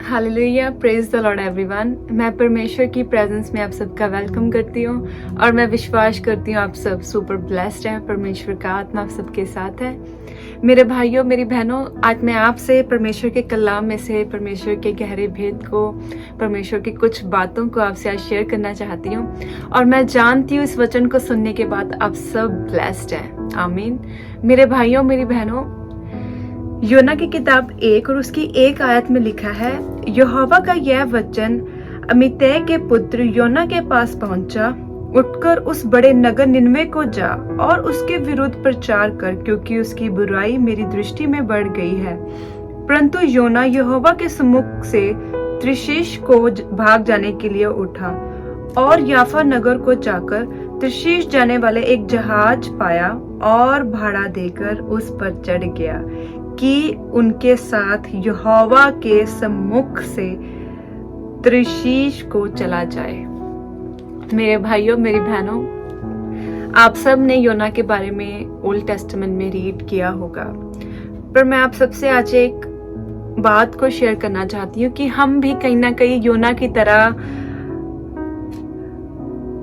Hallelujah, praise the Lord everyone. मैं परमेश्वर की प्रेजेंस में आप सबका वेलकम करती हूँ और मैं विश्वास करती हूँ आप सब सुपर ब्लेस्ड हैं। परमेश्वर का आत्मा आप सबके साथ है। मेरे भाइयों, मेरी बहनों, आज मैं आपसे परमेश्वर के कलाम में से परमेश्वर के गहरे भेद को, परमेश्वर की कुछ बातों को आपसे आज शेयर करना चाहती हूँ और मैं जानती हूँ इस वचन को सुनने के बाद आप सब ब्लेस्ड हैं। आमीन। मेरे भाइयों, मेरी बहनों, योना की किताब 1 और उसकी 1 आयत में लिखा है, यहोवा का यह वचन अमित्तै के पुत्र योना के पास पहुंचा, उठकर उस बड़े नगर निनवे को जा और उसके विरुद्ध प्रचार कर, क्योंकि उसकी बुराई मेरी दृष्टि में बढ़ गई है। परंतु योना यहोवा के सम्मुख से तर्शीश को भाग जाने के लिए उठा और याफा नगर को जाकर तर्शीश जाने वाले एक जहाज पाया और भाड़ा देकर उस पर चढ़ गया कि उनके साथ यहोवा के सम्मुख से तर्शीश को चला जाए। मेरे भाइयों, मेरी बहनों, आप सब ने योना के बारे में ओल्ड टेस्टामेंट में रीड किया होगा, पर मैं आप सबसे आज एक बात को शेयर करना चाहती हूँ कि हम भी कहीं ना कहीं योना की तरह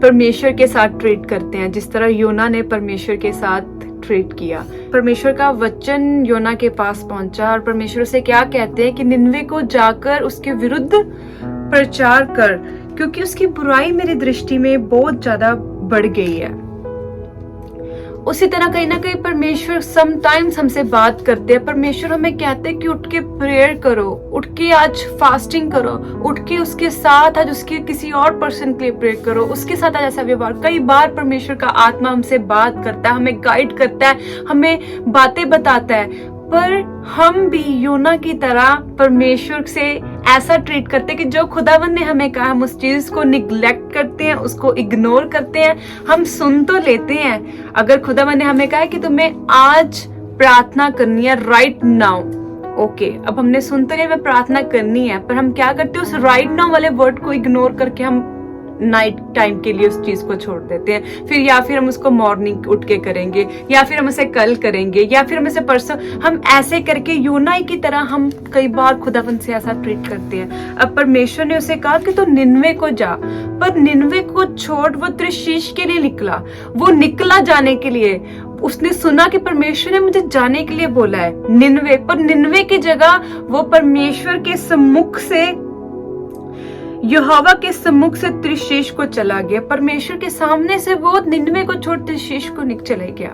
परमेश्वर के साथ ट्रीट करते हैं, जिस तरह योना ने परमेश्वर के साथ ट्रीट किया। परमेश्वर का वचन योना के पास पहुंचा और परमेश्वर से क्या कहते हैं कि निनवे को जाकर उसके विरुद्ध प्रचार कर, क्योंकि उसकी बुराई मेरी दृष्टि में बहुत ज्यादा बढ़ गई है। उसी तरह कहीं ना कहीं परमेश्वर समटाइम्स हमसे बात करते हैं। परमेश्वर हमें कहते हैं कि उठ के प्रेयर करो, उठ के आज फास्टिंग करो, उठ के उसके साथ आज उसके किसी और पर्सन के लिए प्रेयर करो, उसके साथ आज ऐसा व्यवहार। कई बार परमेश्वर का आत्मा हमसे बात करता है, हमें गाइड करता है, हमें बातें बताता है, पर हम भी योना की तरह परमेश्वर से ऐसा ट्रीट करते हैं कि जो खुदावंद ने हमें कहा हम उस चीज को निग्लेक्ट करते हैं, उसको इग्नोर करते हैं। हम सुन तो लेते हैं, अगर खुदावंद ने हमें कहा है कि तुम्हें आज प्रार्थना करनी है राइट नाउ, ओके, अब हमने सुन तो लिया हमें प्रार्थना करनी है, पर हम क्या करते हैं, उस राइट नाउ वाले वर्ड को इग्नोर करके हम नाइट टाइम के लिए उस चीज को छोड़ देते हैं। फिर या फिर हम उसको मॉर्निंग उठ के करेंगे, या फिर हम उसे कल करेंगे, या फिर हम इसे परसों, हम ऐसे करके योना की तरह हम कई बार खुदावंद से ऐसा ट्रीट करते हैं। अब परमेश्वर ने उसे कहा कि तो निनवे को जा, पर निनवे को छोड़ वो तर्शीश के लिए निकला। वो निकला जाने के लिए, उसने सुना कि परमेश्वर ने मुझे जाने के लिए बोला है निनवे, पर निनवे की जगह वो परमेश्वर के सम्मुख से, यहोवा के सम्मुख से तर्शीश को चला गया। परमेश्वर के सामने से वो निनवे को छोड़ तर्शीश को चले गया।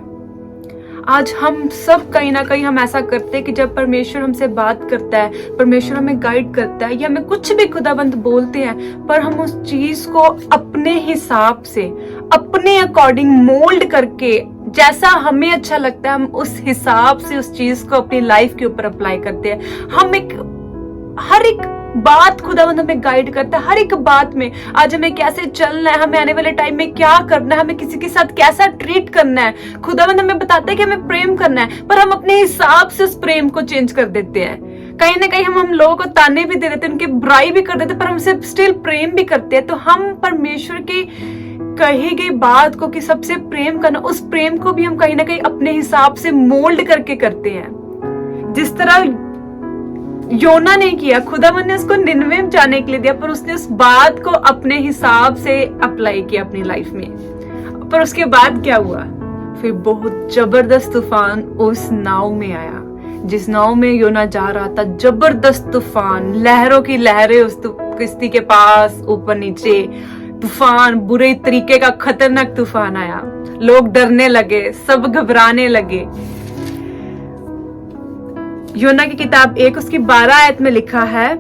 आज हम सब कहीं ना कहीं हम ऐसा करते हैं कि जब परमेश्वर हमसे बात करता है, परमेश्वर हमें गाइड करता है, या हमें कुछ भी खुदाबंद बोलते हैं, पर हम उस चीज को अपने हिसाब से, अपने अकॉर्डिंग मोल्ड करके, जैसा हमें अच्छा लगता है, हम उस हिसाब से उस चीज को अपनी लाइफ के ऊपर अप्लाई करते हैं। हम हर एक बात खुदावंद हमें गाइड करता है, हर एक बात में आज हमें कैसे चलना है, हमें आने वाले टाइम में क्या करना है, हमें किसी के साथ कैसा ट्रीट करना है। खुदावंद हमें बताता है कि हमें प्रेम करना है, पर हम अपने हिसाब से उस प्रेम को चेंज कर देते हैं। कहीं ना कहीं हम लोगों को ताने भी दे देते हैं, उनकी बुराई भी कर देते हैं, पर हमसे स्टिल प्रेम भी करते हैं। तो हम परमेश्वर की कही गई बात को कि सबसे प्रेम करना, उस प्रेम को भी हम कहीं ना कहीं अपने हिसाब से मोल्ड करके करते हैं। जिस तरह योना ने किया, खुदावंद ने उसको निनवे जाने के लिए दिया, पर उसने उस बात को अपने हिसाब से अप्लाई किया अपनी लाइफ में। पर उसके बाद क्या हुआ, फिर बहुत जबरदस्त तूफान उस नाव में आया। जिस नाव में योना जा रहा था, जबरदस्त तूफान, लहरों की लहरें उस किश्ती के पास, ऊपर नीचे तूफान, बुरे तरीके का खतरनाक तूफान आया। लोग डरने लगे, सब घबराने लगे। योना की किताब 1 उसकी 12 आयत में लिखा है,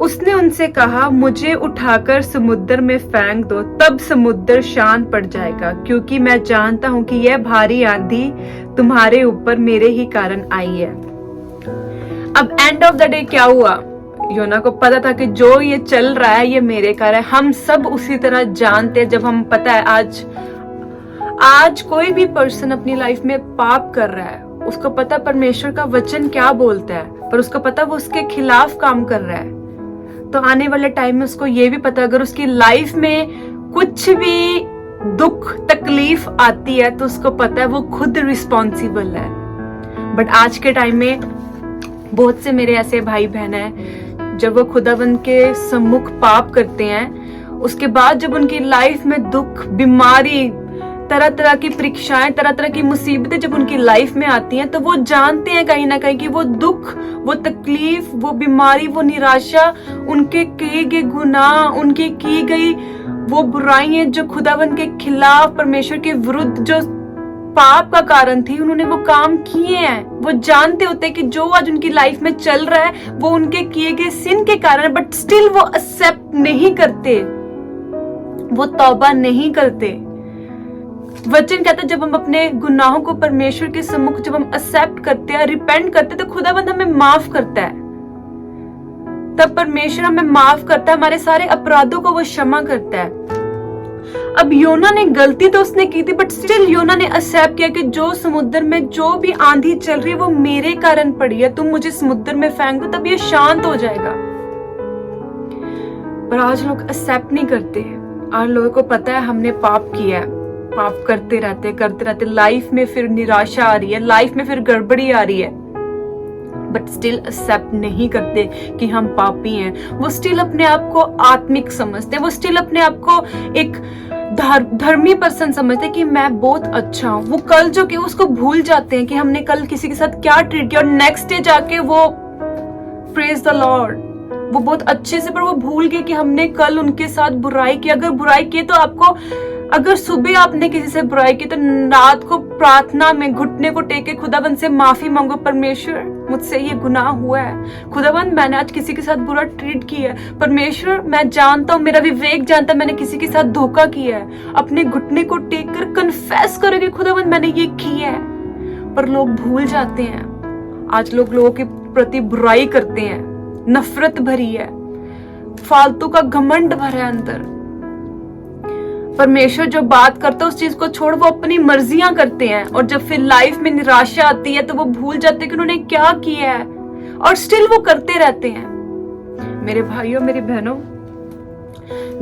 उसने उनसे कहा, मुझे उठाकर समुद्र में फेंक दो, तब समुद्र शांत पड़ जाएगा, क्योंकि मैं जानता हूं कि यह भारी आंधी तुम्हारे ऊपर मेरे ही कारण आई है। अब एंड ऑफ द डे क्या हुआ, योना को पता था कि जो ये चल रहा है ये मेरे कारण है। हम सब उसी तरह जानते हैं, जब हम पता है आज कोई भी पर्सन अपनी लाइफ में पाप कर रहा है, उसको पता परमेश्वर का वचन क्या बोलता है, पर उसको पता वो उसके खिलाफ काम कर रहा है, तो आने वाले टाइम में उसको ये भी पता अगर उसकी लाइफ में कुछ भी दुख तकलीफ आती है तो उसको पता है वो खुद रिस्पॉन्सिबल है। बट आज के टाइम में बहुत से मेरे ऐसे भाई बहन हैं जब वो खुदावंद के सम्मुख पाप करते हैं, उसके बाद जब उनकी लाइफ में दुख, बीमारी, तरह तरह की परीक्षाएं, तरह तरह की मुसीबतें जब उनकी लाइफ में आती हैं, तो वो जानते हैं कहीं ना कहीं कि वो दुख, वो तकलीफ, वो बीमारी, वो निराशा, उनके किए गए गुनाह, उनकी की गई वो बुराइयां जो खुदावंद के खिलाफ, परमेश्वर के विरुद्ध जो पाप का कारण थी, उन्होंने वो काम किए हैं। वो जानते होते कि जो आज उनकी लाइफ में चल रहा है वो उनके किए गए सिन के कारण है, बट स्टिल वो एक्सेप्ट नहीं करते, वो तौबा नहीं करते। वचन कहता है जब हम अपने गुनाहों को परमेश्वर के सम्मुख जब हम एक्सेप्ट करते हैं, रिपेंट करते हैं, तो खुदावंद हमें माफ करता है। तब परमेश्वर हमें माफ करता है, हमारे सारे अपराधों को वो क्षमा करता है। अब योना ने गलती तो उसने की थी, बट स्टिल योना ने एक्सेप्ट किया कि जो समुद्र में जो भी आंधी चल रही है वो मेरे कारण पड़ी है, तुम मुझे समुद्र में फेंक दो तब ये शांत हो जाएगा। पर आज लोग एक्सेप्ट नहीं करते। आज लोगों को पता है हमने पाप किया है, पाप करते रहते लाइफ में फिर निराशा आ रही है, लाइफ में फिर गड़बड़ी आ रही है, बट स्टिल एक्सेप्ट नहीं करते कि हम पापी हैं। वो स्टिल अपने आप को आत्मिक समझते हैं, वो स्टिल अपने आप को एक धर्मी पर्सन समझते हैं कि मैं बहुत अच्छा हूं। वो कल जो कि उसको भूल जाते हैं कि हमने कल किसी के साथ क्या ट्रीट किया, और नेक्स्ट डे जाके वो प्रेज द लॉर्ड, वो बहुत अच्छे से, पर वो भूल गए कि हमने कल उनके साथ बुराई की। अगर बुराई की तो आपको, अगर सुबह आपने किसी से बुराई की तो रात को प्रार्थना में घुटने को टेके खुदावंद से माफी मांगो, परमेश्वर मुझसे ये गुनाह हुआ है, खुदावंद मैंने आज किसी के साथ बुरा ट्रीट किया है, परमेश्वर मैं जानता हूँ, मेरा विवेक जानता है मैंने किसी के साथ धोखा किया है। अपने घुटने को टेक कर कन्फेस करो कि खुदावंद मैंने ये किया है। पर लोग भूल जाते हैं। आज लोग लोगों के प्रति बुराई करते हैं, नफरत भरी है, फालतू का घमंड भरा है अंदर। परमेश्वर जो बात करता है उस चीज को छोड़ वो अपनी मर्जियां करते हैं, और जब फिर लाइफ में निराशा आती है तो वो भूल जाते हैं कि उन्होंने क्या किया है, और स्टिल वो करते रहते हैं। मेरे भाइयों, मेरी बहनों,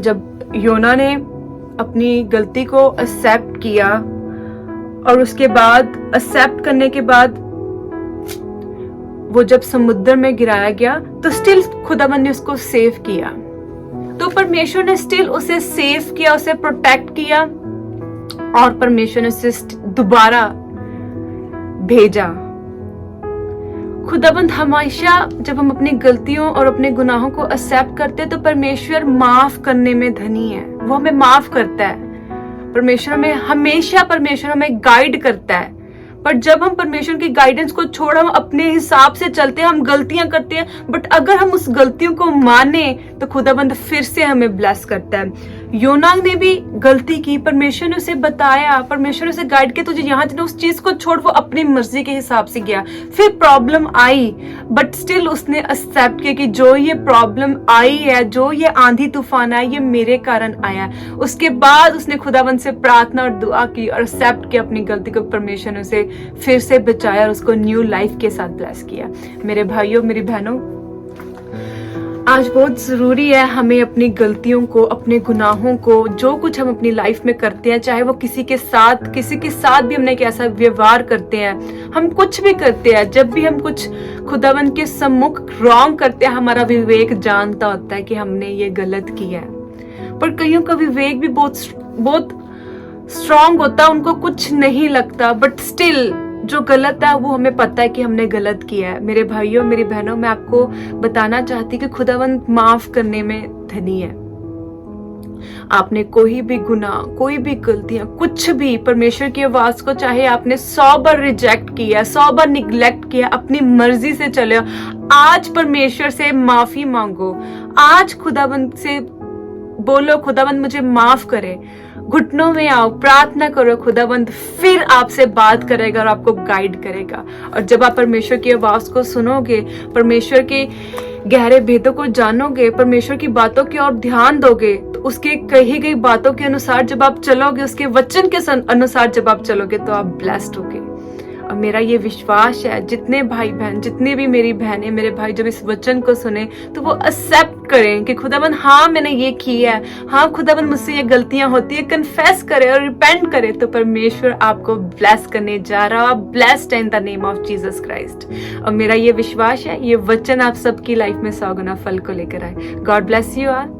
जब योना ने अपनी गलती को एक्सेप्ट किया और उसके बाद एक्सेप्ट करने के बाद वो जब समुद्र में गिराया गया तो स्टिल खुदावंद ने उसको सेव किया। तो परमेश्वर ने स्टिल उसे सेव किया, उसे प्रोटेक्ट किया, और परमेश्वर ने उसे दोबारा भेजा। खुदावंद हमेशा जब हम अपनी गलतियों और अपने गुनाहों को एक्सेप्ट करते हैं तो परमेश्वर माफ करने में धनी है, वो हमें माफ करता है। परमेश्वर हमें गाइड करता है। पर जब हम परमेश्वर की गाइडेंस को छोड़ हम अपने हिसाब से चलते हैं, हम गलतियां करते हैं, बट अगर हम उस गलतियों को माने तो खुदाबंद फिर से हमें ब्लेस करता है। योना ने भी गलती की, परमेश्वर ने उसे बताया, परमेश्वर ने उसे गाइड किया, तुझे यहाँ जाना, उस चीज को छोड़, वो अपनी मर्जी के हिसाब से गया। फिर प्रॉब्लम आई, बट स्टिल उसने एक्सेप्ट किया कि जो ये प्रॉब्लम आई है, जो ये आंधी तूफान आया, ये मेरे कारण आया। उसके बाद उसने खुदावंद से प्रार्थना और दुआ की और एक्सेप्ट किया अपनी गलती को। परमेश्वर ने उसे फिर से बचाया और उसको न्यू लाइफ के साथ ब्लेस किया। मेरे भाइयों, मेरी बहनों, आज बहुत जरूरी है हमें अपनी गलतियों को, अपने गुनाहों को, जो कुछ हम अपनी लाइफ में करते हैं, चाहे वो किसी के साथ भी हमने कैसा व्यवहार करते हैं, हम कुछ भी करते हैं, जब भी हम कुछ खुदावंद के सम्मुख रॉन्ग करते हैं, हमारा विवेक जानता होता है कि हमने ये गलत किया है। पर कईयों का विवेक भी बहुत स्ट्रांग होता है, उनको कुछ नहीं लगता, बट स्टिल जो गलत है वो हमें पता है कि हमने गलत किया है। मेरे भाइयों, मेरी बहनों, मैं आपको बताना चाहती कि खुदावंद माफ करने में धनी है। आपने कोई भी गुनाह, कोई भी गलतियां, कुछ भी परमेश्वर की आवाज को चाहे आपने 100 बार रिजेक्ट किया, 100 बार निग्लेक्ट किया, अपनी मर्जी से चले, आज परमेश्वर से माफी मांगो। आज खुदावंद से बोलो, खुदावंद मुझे माफ करे। घुटनों में आओ, प्रार्थना करो, खुदावंद फिर आपसे बात करेगा और आपको गाइड करेगा। और जब आप परमेश्वर की आवाज को सुनोगे, परमेश्वर के गहरे भेदों को जानोगे, परमेश्वर की बातों की ओर ध्यान दोगे, तो उसके कही गई बातों के अनुसार जब आप चलोगे, उसके वचन के अनुसार जब आप चलोगे, तो आप ब्लेस्ड होगे। और मेरा ये विश्वास है जितने भाई बहन, जितने भी मेरी बहनें, मेरे भाई जब इस वचन को सुने तो वो एक्सेप्ट करें कि खुदावन हाँ मैंने ये किया है, हाँ खुदावन मुझसे ये गलतियां होती है, कन्फेस करे और रिपेंट करे, तो परमेश्वर आपको ब्लेस करने जा रहा। Blessed in the name of Jesus Christ. और मेरा ये विश्वास है ये वचन आप सबकी लाइफ में 100 गुना फल को लेकर आए। God bless you all.